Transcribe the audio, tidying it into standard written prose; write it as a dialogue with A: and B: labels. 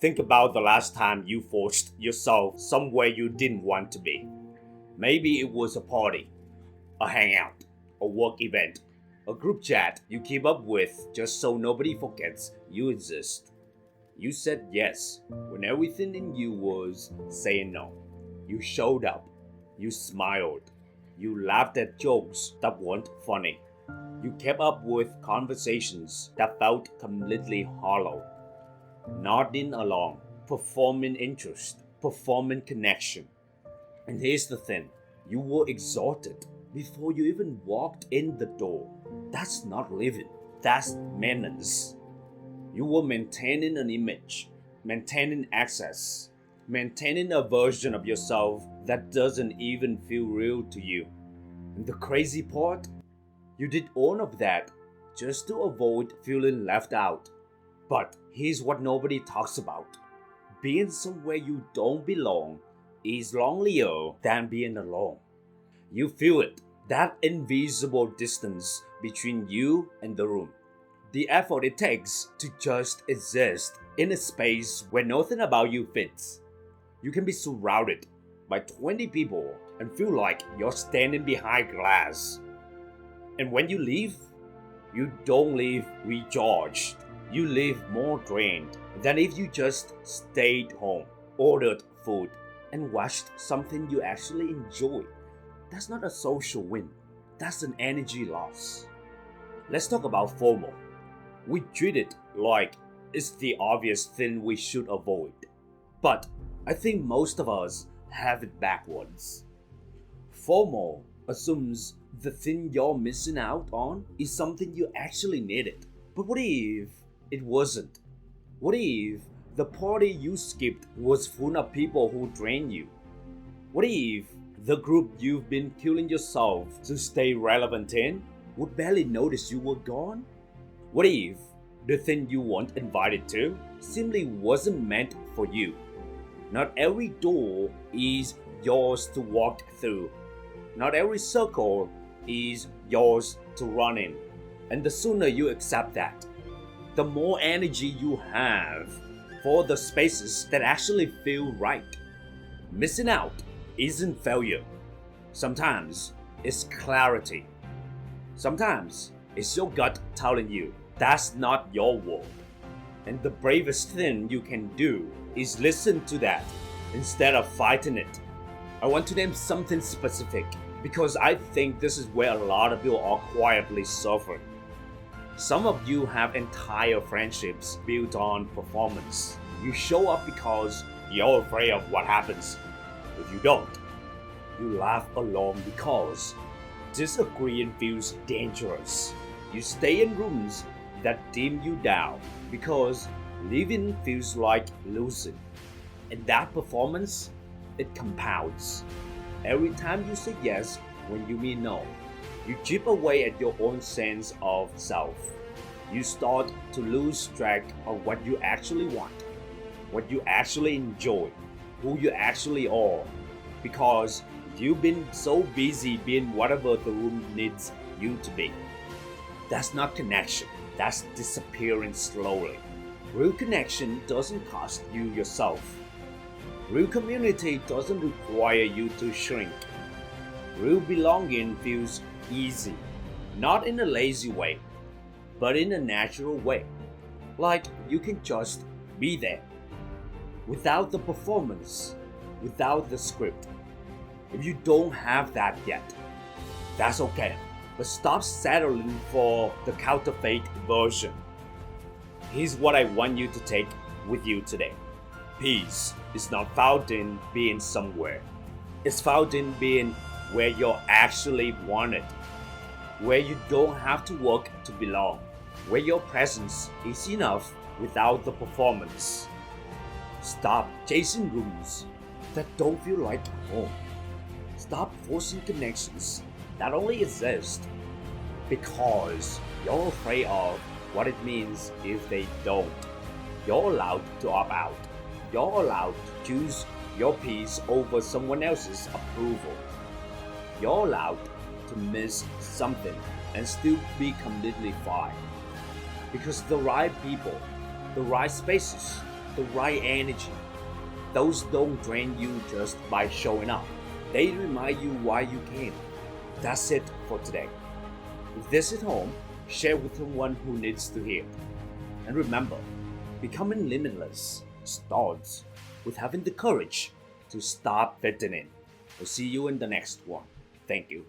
A: Think about the last time you forced yourself somewhere you didn't want to be. Maybe it was a party, a hangout, a work event, a group chat you keep up with just so nobody forgets you exist. You said yes when everything in you was saying no. You showed up. You smiled. You laughed at jokes that weren't funny. You kept up with conversations that felt completely hollow. Nodding along, performing interest, performing connection. And here's the thing, you were exhausted before you even walked in the door. That's not living, that's maintenance. You were maintaining an image, maintaining access, maintaining a version of yourself that doesn't even feel real to you. And the crazy part, you did all of that just to avoid feeling left out. But here's what nobody talks about. Being somewhere you don't belong is lonelier than being alone. You feel it, that invisible distance between you and the room. The effort it takes to just exist in a space where nothing about you fits. You can be surrounded by 20 people and feel like you're standing behind glass. And when you leave, you don't leave recharged. You leave more drained than if you just stayed home, ordered food, and watched something you actually enjoy. That's not a social win. That's an energy loss. Let's talk about FOMO. We treat it like it's the obvious thing we should avoid. But I think most of us have it backwards. FOMO assumes the thing you're missing out on is something you actually needed. But what if it wasn't? What if the party you skipped was full of people who drain you? What if the group you've been killing yourself to stay relevant in would barely notice you were gone? What if the thing you weren't invited to simply wasn't meant for you? Not every door is yours to walk through. Not every circle is yours to run in. And the sooner you accept that, the more energy you have for the spaces that actually feel right. Missing out isn't failure. Sometimes it's clarity. Sometimes it's your gut telling you that's not your world. And the bravest thing you can do is listen to that instead of fighting it. I want to name something specific because I think this is where a lot of you are quietly suffering. Some of you have entire friendships built on performance. You show up because you're afraid of what happens if you don't. You laugh alone because disagreeing feels dangerous. You stay in rooms that dim you down because living feels like losing. And that performance, it compounds. Every time you say yes when you mean no, you chip away at your own sense of self. You start to lose track of what you actually want, what you actually enjoy, who you actually are, because you've been so busy being whatever the room needs you to be. That's not connection, that's disappearing slowly. Real connection doesn't cost you yourself. Real community doesn't require you to shrink. Real belonging feels easy, not in a lazy way, but in a natural way. Like you can just be there, without the performance, without the script. If you don't have that yet, that's okay, but stop settling for the counterfeit version. Here's what I want you to take with you today. Peace is not found in being somewhere. It's found in being where you're actually wanted, where you don't have to work to belong, where your presence is enough without the performance. Stop chasing rooms that don't feel like home. Stop forcing connections that only exist because you're afraid of what it means if they don't. You're allowed to opt out. You're allowed to choose your peace over someone else's approval. You're allowed to miss something and still be completely fine. Because the right people, the right spaces, the right energy. Those don't drain you just by showing up. They remind you why you came. That's it for today. If this hit home, share with someone who needs to hear. And remember, becoming limitless starts with having the courage to stop fitting in. We'll see you in the next one. Thank you.